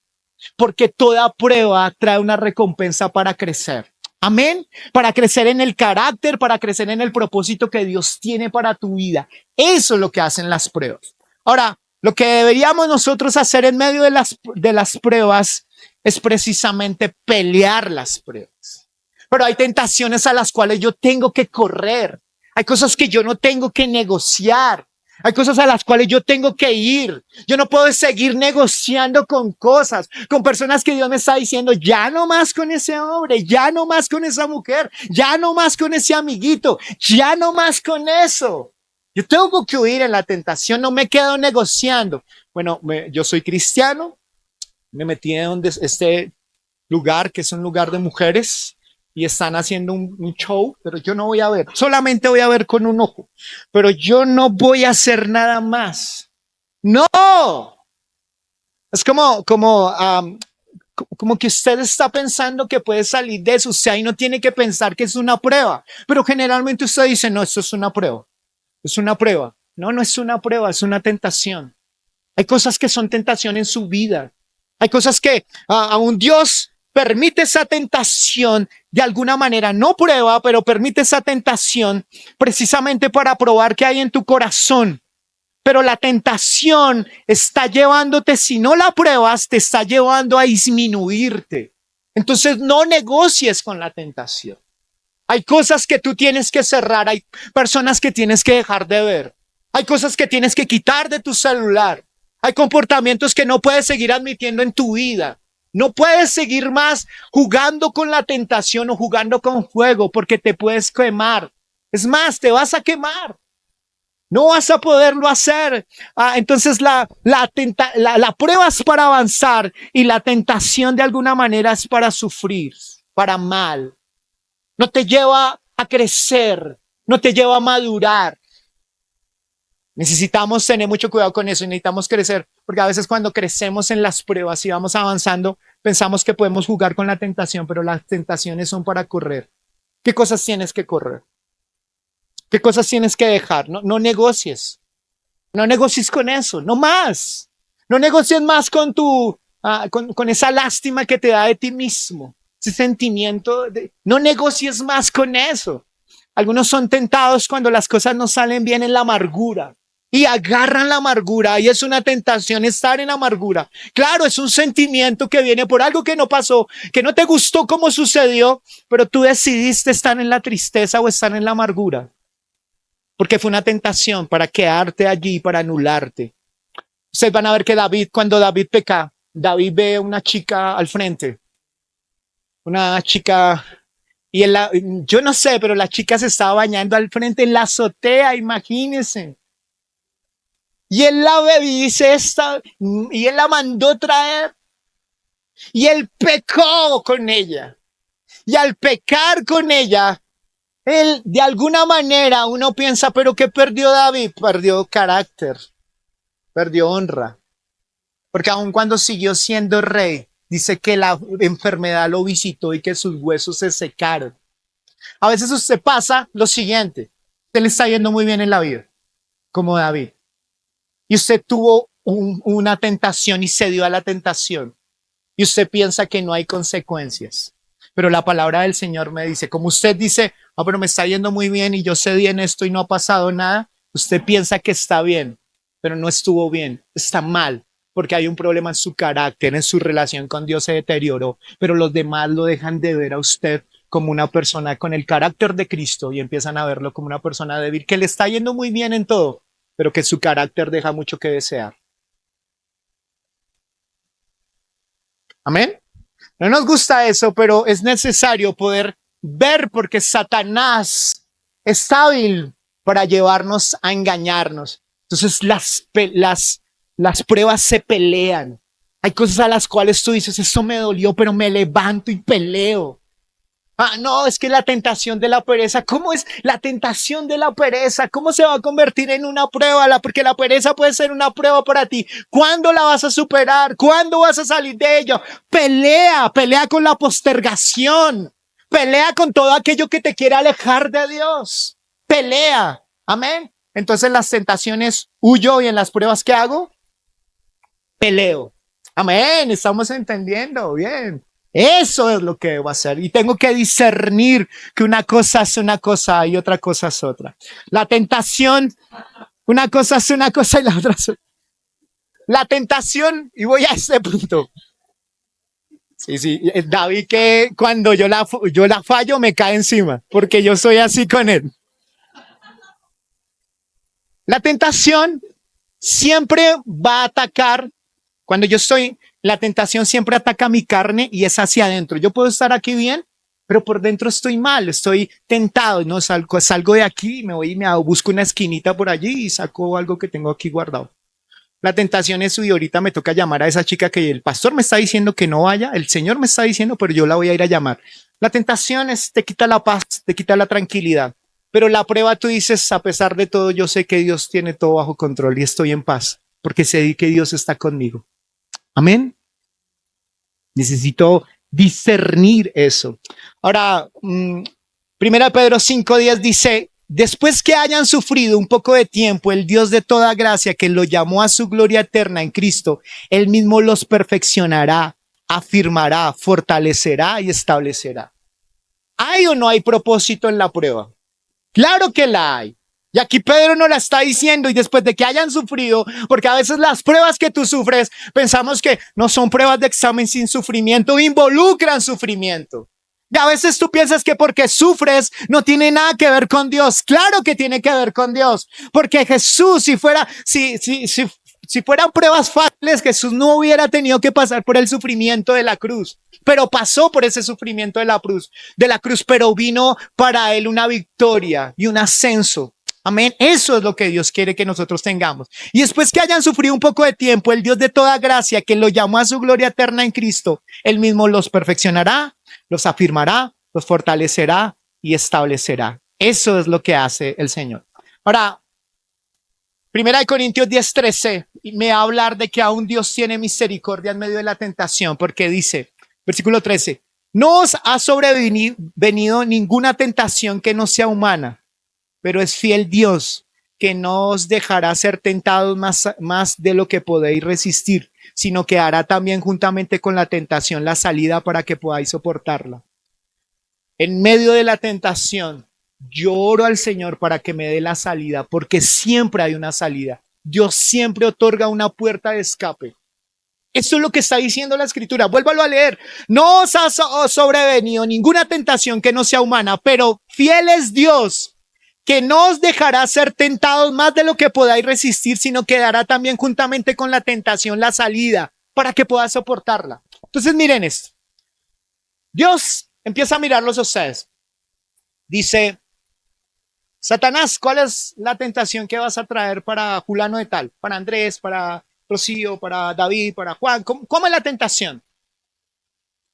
Porque toda prueba trae una recompensa para crecer. Amén. Para crecer en el carácter, para crecer en el propósito que Dios tiene para tu vida. Eso es lo que hacen las pruebas. Ahora, lo que deberíamos nosotros hacer en medio de las pruebas es precisamente pelear las pruebas. Pero hay tentaciones a las cuales yo tengo que correr. Hay cosas que yo no tengo que negociar. Hay cosas a las cuales yo tengo que ir. Yo no puedo seguir negociando con cosas, con personas que Dios me está diciendo, ya no más con ese hombre, ya no más con esa mujer, ya no más con ese amiguito, ya no más con eso. Yo tengo que huir en la tentación, no me quedo negociando. Bueno, yo soy cristiano, me metí en este lugar que es un lugar de mujeres y están haciendo un show, pero yo no voy a ver, solamente voy a ver con un ojo, pero yo no voy a hacer nada más. No, es como que usted está pensando que puede salir de eso, o sea, y no tiene que pensar que es una prueba, pero generalmente usted dice, no, esto es una prueba, es una prueba. No, no es una prueba, es una tentación. Hay cosas que son tentación en su vida. Hay cosas que aún Dios permite esa tentación de alguna manera, no prueba, pero permite esa tentación precisamente para probar qué hay en tu corazón. Pero la tentación está llevándote, si no la pruebas, te está llevando a disminuirte. Entonces no negocies con la tentación. Hay cosas que tú tienes que cerrar, hay personas que tienes que dejar de ver. Hay cosas que tienes que quitar de tu celular. Hay comportamientos que no puedes seguir admitiendo en tu vida. No puedes seguir más jugando con la tentación o jugando con fuego porque te puedes quemar. Es más, te vas a quemar. No vas a poderlo hacer. Entonces la prueba es para avanzar y la tentación de alguna manera es para sufrir, para mal. No te lleva a crecer, no te lleva a madurar. Necesitamos tener mucho cuidado con eso y necesitamos crecer, porque a veces cuando crecemos en las pruebas y vamos avanzando, pensamos que podemos jugar con la tentación, pero las tentaciones son para correr. ¿Qué cosas tienes que correr? ¿Qué cosas tienes que dejar? No negocies. No negocies con eso, no más. No negocies más con con esa lástima que te da de ti mismo. Ese sentimiento no negocies más con eso. Algunos son tentados cuando las cosas no salen bien en la amargura y agarran la amargura y es una tentación estar en amargura. Claro, es un sentimiento que viene por algo que no pasó, que no te gustó como sucedió, pero tú decidiste estar en la tristeza o estar en la amargura. Porque fue una tentación para quedarte allí, para anularte. Ustedes van a ver que cuando David peca, David ve una chica al frente. Una chica, yo no sé, pero la chica se estaba bañando al frente en la azotea, imagínense. Y él la ve y dice y él la mandó traer. Y él pecó con ella. Y al pecar con ella, él, de alguna manera, uno piensa, pero ¿qué perdió David? Perdió carácter, perdió honra. Porque aun cuando siguió siendo rey, dice que la enfermedad lo visitó y que sus huesos se secaron. A veces usted pasa lo siguiente, usted le está yendo muy bien en la vida, como David. Y usted tuvo una tentación y cedió a la tentación. Y usted piensa que no hay consecuencias. Pero la palabra del Señor me dice, como usted dice, pero me está yendo muy bien y yo cedí en esto y no ha pasado nada, usted piensa que está bien, pero no estuvo bien, está mal, porque hay un problema en su carácter, en su relación con Dios se deterioró, pero los demás lo dejan de ver a usted como una persona con el carácter de Cristo y empiezan a verlo como una persona débil, que le está yendo muy bien en todo, pero que su carácter deja mucho que desear. Amén. No nos gusta eso, pero es necesario poder ver porque Satanás es hábil para llevarnos a engañarnos. Entonces las pruebas se pelean. Hay cosas a las cuales tú dices, esto me dolió, pero me levanto y peleo. No, es que la tentación de la pereza, ¿cómo es la tentación de la pereza? ¿Cómo se va a convertir en una prueba? Porque la pereza puede ser una prueba para ti. ¿Cuándo la vas a superar? ¿Cuándo vas a salir de ello? Pelea con la postergación. Pelea con todo aquello que te quiere alejar de Dios. Pelea. Amén. Entonces las tentaciones huyo y en las pruebas ¿qué hago? Peleo. Amén. Estamos entendiendo bien. Eso es lo que debo hacer y tengo que discernir que una cosa es una cosa y otra cosa es otra. La tentación, una cosa es una cosa y la otra es otra. La tentación, y voy a este punto. Sí, David que cuando yo la fallo me cae encima, porque yo soy así con él. La tentación siempre va a atacar, cuando yo estoy, la tentación siempre ataca mi carne y es hacia adentro. Yo puedo estar aquí bien, pero por dentro estoy mal, estoy tentado, no salgo de aquí, me voy y me busco una esquinita por allí y saco algo que tengo aquí guardado. La tentación es y ahorita me toca llamar a esa chica que el pastor me está diciendo que no vaya, el Señor me está diciendo, pero yo la voy a ir a llamar. La tentación te quita la paz, te quita la tranquilidad. Pero la prueba tú dices, a pesar de todo, yo sé que Dios tiene todo bajo control y estoy en paz, porque sé que Dios está conmigo. Amén. Necesito discernir eso. Ahora, 1 Pedro 5:10 dice, después que hayan sufrido un poco de tiempo, el Dios de toda gracia que lo llamó a su gloria eterna en Cristo, él mismo los perfeccionará, afirmará, fortalecerá y establecerá. ¿Hay o no hay propósito en la prueba? Claro que la hay. Y aquí Pedro nos la está diciendo y después de que hayan sufrido, porque a veces las pruebas que tú sufres, pensamos que no son pruebas de examen sin sufrimiento, involucran sufrimiento. Y a veces tú piensas que porque sufres no tiene nada que ver con Dios. Claro que tiene que ver con Dios, porque Jesús, si fueran pruebas fáciles, Jesús no hubiera tenido que pasar por el sufrimiento de la cruz, pero pasó por ese sufrimiento de la cruz, pero vino para él una victoria y un ascenso. Amén. Eso es lo que Dios quiere que nosotros tengamos. Y después que hayan sufrido un poco de tiempo, el Dios de toda gracia que lo llamó a su gloria eterna en Cristo, él mismo los perfeccionará, los afirmará, los fortalecerá y establecerá. Eso es lo que hace el Señor. Ahora, Primera de Corintios 10:13 me va a hablar de que aún Dios tiene misericordia en medio de la tentación, porque dice, versículo 13, no os ha sobrevenido ninguna tentación que no sea humana, pero es fiel Dios que no os dejará ser tentados más de lo que podéis resistir, sino que hará también juntamente con la tentación la salida para que podáis soportarla. En medio de la tentación, yo oro al Señor para que me dé la salida, porque siempre hay una salida. Dios siempre otorga una puerta de escape. Eso es lo que está diciendo la Escritura. Vuélvalo a leer. No os ha sobrevenido ninguna tentación que no sea humana, pero fiel es Dios, que no os dejará ser tentados más de lo que podáis resistir, sino que dará también juntamente con la tentación la salida para que puedas soportarla. Entonces miren esto. Dios empieza a mirarlos a ustedes. Dice, Satanás, ¿cuál es la tentación que vas a traer para fulano de tal? Para Andrés, para Rocío, para David, para Juan. ¿Cómo es la tentación?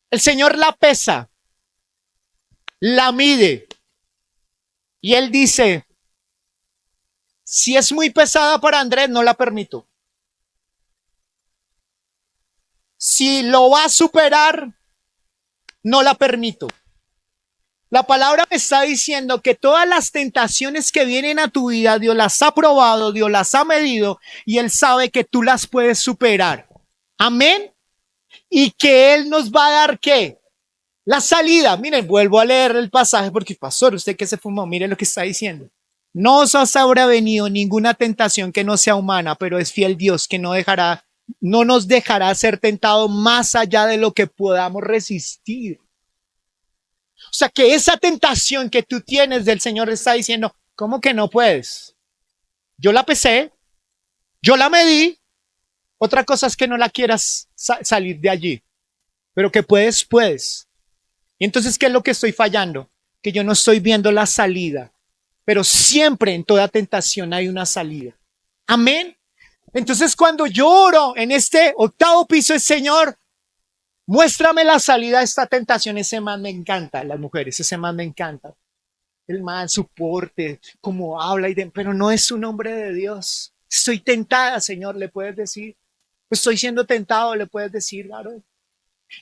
El Señor la pesa, la mide. Y Él dice, si es muy pesada para Andrés, no la permito. Si lo va a superar, no la permito. La palabra me está diciendo que todas las tentaciones que vienen a tu vida, Dios las ha probado, Dios las ha medido y Él sabe que tú las puedes superar. Amén. Y que Él nos va a dar ¿qué? La salida. Miren, vuelvo a leer el pasaje porque, pastor, usted que se fumó, mire lo que está diciendo. No os ha sobrevenido ninguna tentación que no sea humana, pero es fiel Dios que no nos dejará ser tentado más allá de lo que podamos resistir. O sea, que esa tentación que tú tienes del Señor está diciendo, ¿cómo que no puedes? Yo la pesé, yo la medí, otra cosa es que no la quieras salir de allí, pero que puedes, puedes. Y entonces, ¿qué es lo que estoy fallando? Que yo no estoy viendo la salida, pero siempre en toda tentación hay una salida. Amén. Entonces, cuando yo oro en este octavo piso, el Señor, muéstrame la salida de esta tentación. Ese man me encanta, las mujeres, ese man me encanta. El man, su porte, cómo habla, pero no es un hombre de Dios. Estoy tentada, Señor, le puedes decir. Estoy siendo tentado, le puedes decir, claro.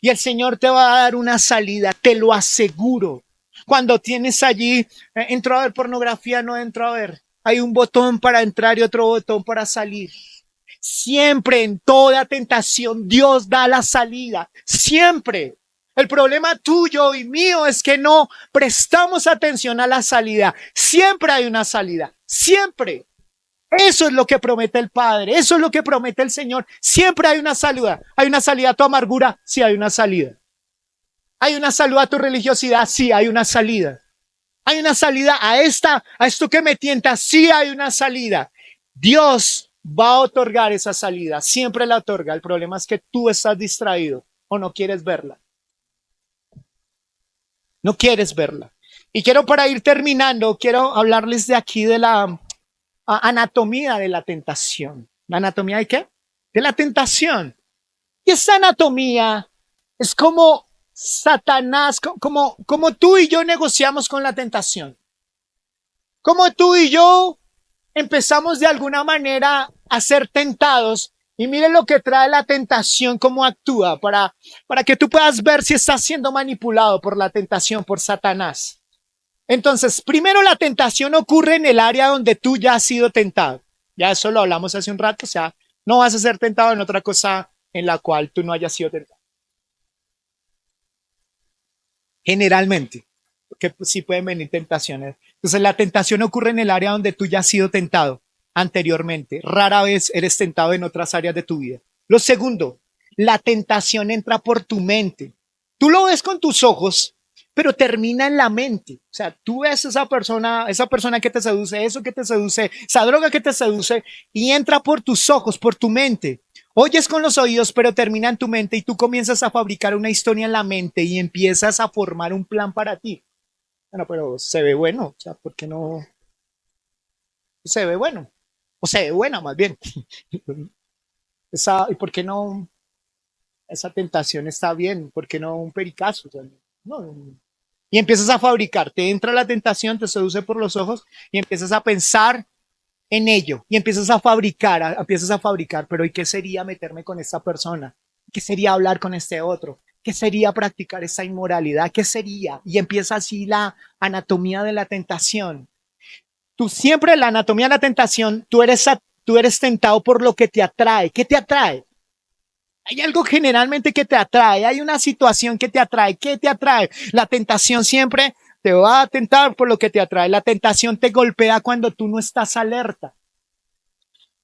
Y el Señor te va a dar una salida, te lo aseguro. Cuando tienes allí, entro a ver pornografía, no entro a ver. Hay un botón para entrar y otro botón para salir. Siempre en toda tentación Dios da la salida, siempre. El problema tuyo y mío es que no prestamos atención a la salida. Siempre hay una salida, siempre. Eso es lo que promete el Padre, eso es lo que promete el Señor. Siempre hay una salida. ¿Hay una salida a tu amargura? Sí, hay una salida. ¿Hay una salida a tu religiosidad? Sí, hay una salida. ¿Hay una salida a esto que me tienta? Sí, hay una salida. Dios va a otorgar esa salida, siempre la otorga. El problema es que tú estás distraído o no quieres verla. No quieres verla. Y quiero, para ir terminando, quiero hablarles de aquí de la anatomía de la tentación. ¿La anatomía de qué? De la tentación. Y esa anatomía es como Satanás, como tú y yo negociamos con la tentación. Como tú y yo empezamos de alguna manera a ser tentados. Y miren lo que trae la tentación, cómo actúa, para que tú puedas ver si estás siendo manipulado por la tentación, por Satanás. Entonces, primero la tentación ocurre en el área donde tú ya has sido tentado. Ya eso lo hablamos hace un rato, o sea, no vas a ser tentado en otra cosa en la cual tú no hayas sido tentado. Generalmente, porque sí pueden venir tentaciones. Entonces, la tentación ocurre en el área donde tú ya has sido tentado anteriormente. Rara vez eres tentado en otras áreas de tu vida. Lo segundo, la tentación entra por tu mente. Tú lo ves con tus ojos, pero termina en la mente. O sea, tú ves esa persona que te seduce, eso que te seduce, esa droga que te seduce y entra por tus ojos, por tu mente. Oyes con los oídos, pero termina en tu mente y tú comienzas a fabricar una historia en la mente y empiezas a formar un plan para ti. Bueno, pero se ve bueno, o sea, ¿por qué no? Se ve bueno, o se ve buena más bien. ¿Y por qué no? Esa tentación está bien, ¿por qué no un pericazo? O sea, no. Y empiezas a fabricar, te entra la tentación, te seduce por los ojos y empiezas a pensar en ello y empiezas a fabricar, pero ¿y qué sería meterme con esta persona? ¿Qué sería hablar con este otro? ¿Qué sería practicar esa inmoralidad? ¿Qué sería? Y empieza así la anatomía de la tentación. Tú siempre la anatomía de la tentación, tú eres tentado por lo que te atrae. ¿Qué te atrae? Hay algo generalmente que te atrae, hay una situación que te atrae. ¿Qué te atrae? La tentación siempre te va a tentar por lo que te atrae. La tentación te golpea cuando tú no estás alerta.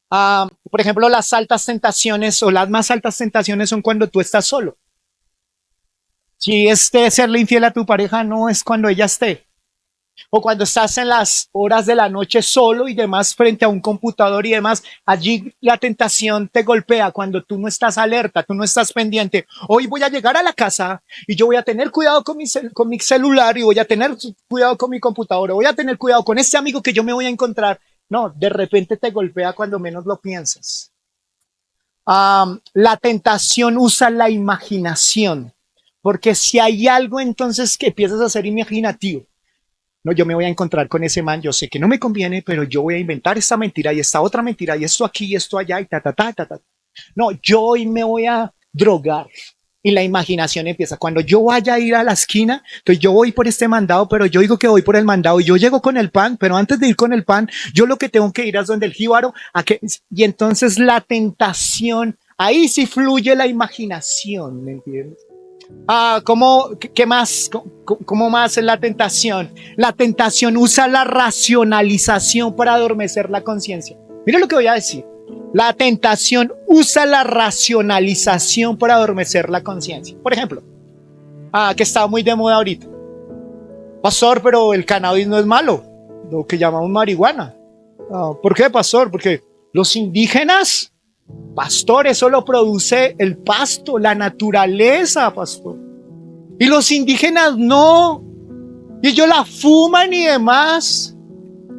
Por ejemplo, las altas tentaciones o las más altas tentaciones son cuando tú estás solo. Si serle infiel a tu pareja, no es cuando ella esté. O cuando estás en las horas de la noche solo y demás frente a un computador y demás, allí la tentación te golpea cuando tú no estás alerta, tú no estás pendiente. Hoy voy a llegar a la casa y yo voy a tener cuidado con mi celular y voy a tener cuidado con mi computadora, voy a tener cuidado con este amigo que yo me voy a encontrar. No, de repente te golpea cuando menos lo piensas. La tentación usa la imaginación, porque si hay algo entonces que empiezas a ser imaginativo. No, yo me voy a encontrar con ese man, yo sé que no me conviene, pero yo voy a inventar esta mentira y esta otra mentira y esto aquí y esto allá y ta, ta, ta, ta, ta. No, yo hoy me voy a drogar y la imaginación empieza. Cuando yo vaya a ir a la esquina, entonces yo voy por este mandado, pero yo digo que voy por el mandado y yo llego con el pan, pero antes de ir con el pan, yo lo que tengo que ir es donde el jíbaro, y entonces la tentación, ahí sí fluye la imaginación, ¿me entiendes? ¿Qué más? ¿Cómo más es la tentación? La tentación usa la racionalización para adormecer la conciencia. Mira lo que voy a decir. La tentación usa la racionalización para adormecer la conciencia. Por ejemplo, que está muy de moda ahorita. Pastor, pero el cannabis no es malo, lo que llamamos marihuana. ¿Por qué, pastor? Porque los indígenas, pastor, eso lo produce el pasto, la naturaleza, pastor. Y los indígenas no. Y ellos la fuman y demás.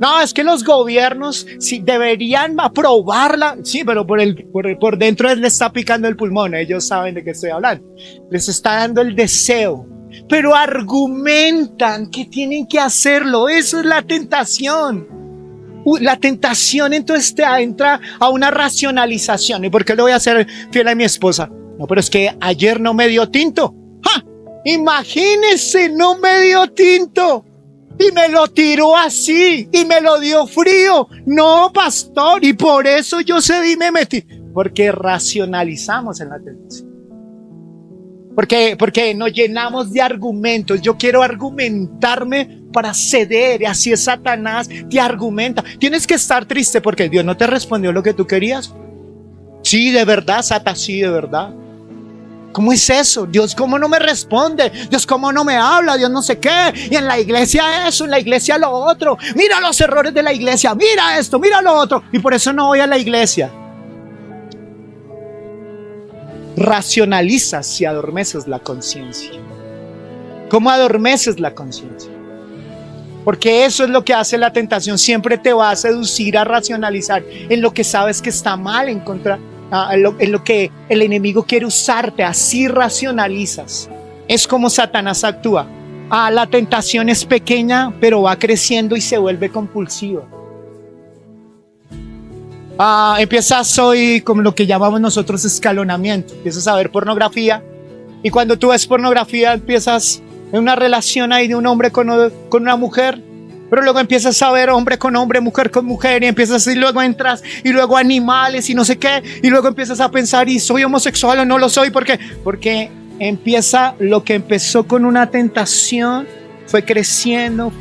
No, es que los gobiernos sí deberían aprobarla. Sí, pero por dentro les está picando el pulmón. Ellos saben de qué estoy hablando. Les está dando el deseo. Pero argumentan que tienen que hacerlo. Eso es la tentación. La tentación entonces te entra a una racionalización. ¿Y por qué le voy a ser fiel a mi esposa? No, pero es que ayer no me dio tinto. ¡Ja! Imagínese, no me dio tinto. Y me lo tiró así. Y me lo dio frío. No, pastor. Y por eso yo cedí y me metí. Porque racionalizamos en la tentación. Porque nos llenamos de argumentos. Yo quiero argumentarme para ceder. Y así es Satanás. Te argumenta. Tienes que estar triste porque Dios no te respondió lo que tú querías. Sí, de verdad, Satanás, sí, de verdad. ¿Cómo es eso? Dios, ¿cómo no me responde? Dios, ¿cómo no me habla? Dios, no sé qué. Y en la iglesia eso, en la iglesia lo otro. Mira los errores de la iglesia. Mira esto, mira lo otro. Y por eso no voy a la iglesia. Racionalizas y adormeces la conciencia. ¿Cómo adormeces la conciencia? Porque eso es lo que hace la tentación. Siempre te va a seducir a racionalizar en lo que sabes que está mal, en lo que el enemigo quiere usarte. Así racionalizas. Es como Satanás actúa. La tentación es pequeña, pero va creciendo y se vuelve compulsiva. Empiezas hoy como lo que llamamos nosotros escalonamiento. Empiezas a ver pornografía y cuando tú ves pornografía empiezas en una relación ahí de un hombre con una mujer, pero luego empiezas a ver hombre con hombre, mujer con mujer y empiezas y luego entras y luego animales y no sé qué y luego empiezas a pensar y soy homosexual o no lo soy porque empieza lo que empezó con una tentación, fue creciendo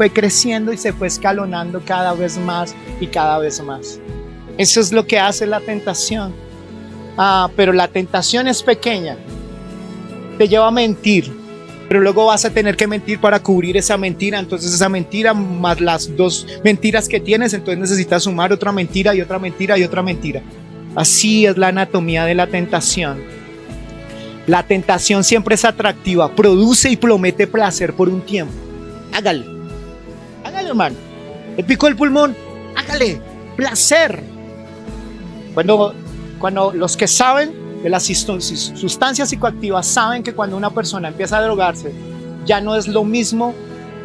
y se fue escalonando cada vez más y cada vez más. Eso es lo que hace la tentación. Pero la tentación es pequeña. Te lleva a mentir. Pero luego vas a tener que mentir para cubrir esa mentira. Entonces esa mentira más las dos mentiras que tienes. Entonces necesitas sumar otra mentira y otra mentira y otra mentira. Así es la anatomía de la tentación. La tentación siempre es atractiva. Produce y promete placer por un tiempo. Hágale. Hágale, hermano. ¿Le picó el pulmón? Hágale. Placer. Cuando los que saben de las sustancias psicoactivas saben que cuando una persona empieza a drogarse ya no es lo mismo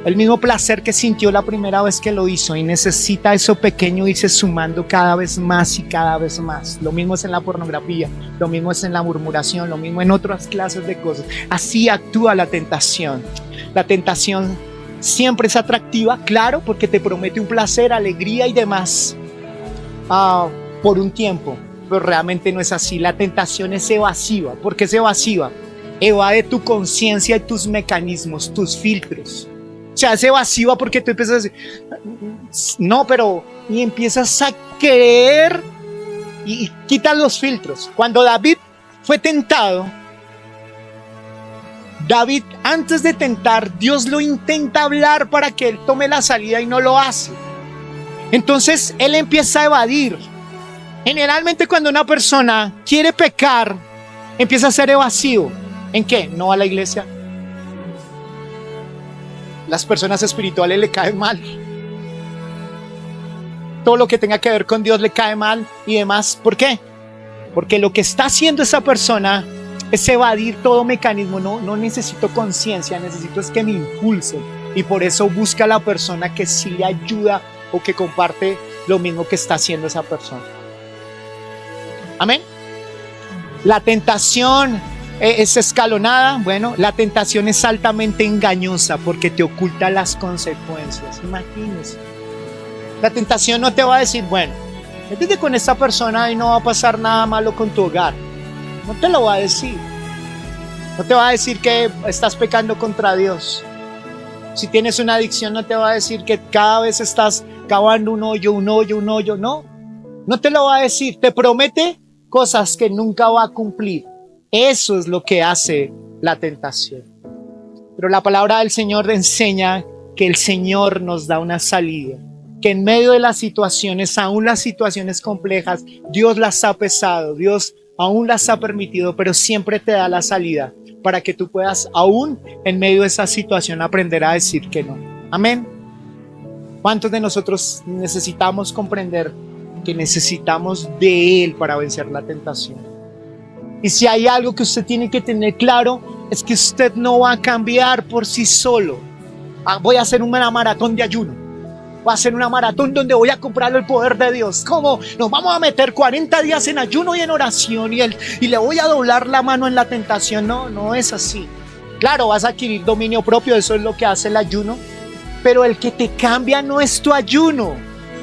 el mismo placer que sintió la primera vez que lo hizo, y necesita eso pequeño irse sumando cada vez más y cada vez más. Lo mismo es en la pornografía, lo mismo es en la murmuración, lo mismo en otras clases de cosas. Así actúa la tentación. La tentación siempre es atractiva, claro, porque te promete un placer, alegría y demás por un tiempo, pero realmente no es así. La tentación es evasiva. ¿Por qué es evasiva? Evade tu conciencia y tus mecanismos, tus filtros. O sea, es evasiva porque tú empiezas a decir, no, pero, y empiezas a creer y quitas los filtros. Cuando David fue tentado, David, antes de tentar, Dios lo intenta hablar para que él tome la salida y no lo hace. Entonces, él empieza a evadir. Generalmente, cuando una persona quiere pecar, empieza a ser evasivo. ¿En qué? No va a la iglesia. Las personas espirituales le caen mal. Todo lo que tenga que ver con Dios le cae mal y demás. ¿Por qué? Porque lo que está haciendo esa persona es evadir todo mecanismo. No necesito conciencia, necesito es que me impulse. Y por eso busca a la persona que sí le ayuda o que comparte lo mismo que está haciendo esa persona. Amén. La tentación es escalonada. Bueno, la tentación es altamente engañosa porque te oculta las consecuencias. Imagínense. La tentación no te va a decir, bueno, métete con esta persona y no va a pasar nada malo con tu hogar. No te lo va a decir. No te va a decir que estás pecando contra Dios. Si tienes una adicción, no te va a decir que cada vez estás cavando un hoyo. No te lo va a decir. Te promete cosas que nunca va a cumplir. Eso es lo que hace la tentación. Pero la palabra del Señor enseña que el Señor nos da una salida. Que en medio de las situaciones, aún las situaciones complejas, Dios las ha pesado, Dios aún las ha permitido, pero siempre te da la salida para que tú puedas, aún en medio de esa situación, aprender a decir que no. Amén. ¿Cuántos de nosotros necesitamos comprender que necesitamos de Él para vencer la tentación? Y si hay algo que usted tiene que tener claro, es que usted no va a cambiar por sí solo. Voy a hacer una maratón de ayuno. Voy a hacer una maratón donde voy a comprar el poder de Dios. ¿Cómo? Nos vamos a meter 40 días en ayuno y en oración y le voy a doblar la mano en la tentación. No es así. Claro, vas a adquirir dominio propio, eso es lo que hace el ayuno. Pero el que te cambia no es tu ayuno.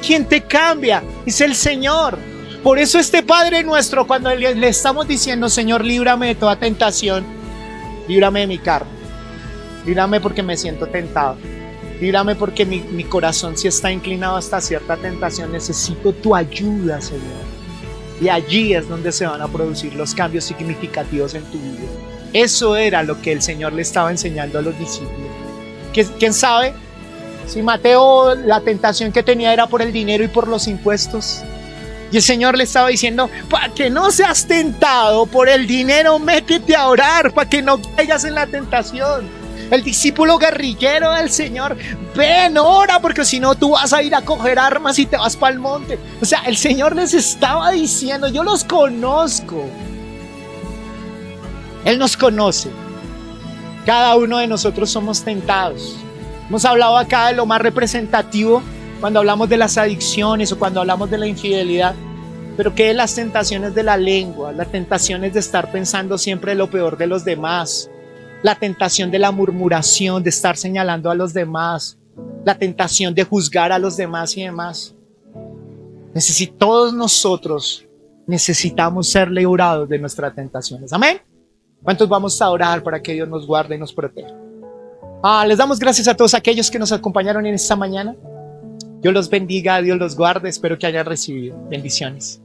Quien te cambia es el Señor. Por eso este Padre nuestro, cuando le estamos diciendo, Señor, líbrame de toda tentación, líbrame de mi carne, líbrame porque me siento tentado, líbrame porque mi corazón sí está inclinado hasta cierta tentación, necesito tu ayuda, Señor. Y allí es donde se van a producir los cambios significativos en tu vida. Eso era lo que el Señor le estaba enseñando a los discípulos. ¿Quién sabe? Si Mateo, la tentación que tenía era por el dinero y por los impuestos. Y el Señor le estaba diciendo, para que no seas tentado por el dinero, métete a orar, para que no caigas en la tentación. El discípulo guerrillero del Señor, ven, ora, porque si no tú vas a ir a coger armas y te vas para el monte. O sea, el Señor les estaba diciendo, yo los conozco. Él nos conoce. Cada uno de nosotros somos tentados. Hemos hablado acá de lo más representativo cuando hablamos de las adicciones o cuando hablamos de la infidelidad, pero ¿qué es las tentaciones de la lengua? Las tentaciones de estar pensando siempre lo peor de los demás, la tentación de la murmuración, de estar señalando a los demás, la tentación de juzgar a los demás y demás. Todos nosotros necesitamos ser librados de nuestras tentaciones. Amén. ¿Cuántos vamos a orar para que Dios nos guarde y nos proteja? Les damos gracias a todos aquellos que nos acompañaron en esta mañana. Dios los bendiga, Dios los guarde. Espero que hayan recibido bendiciones.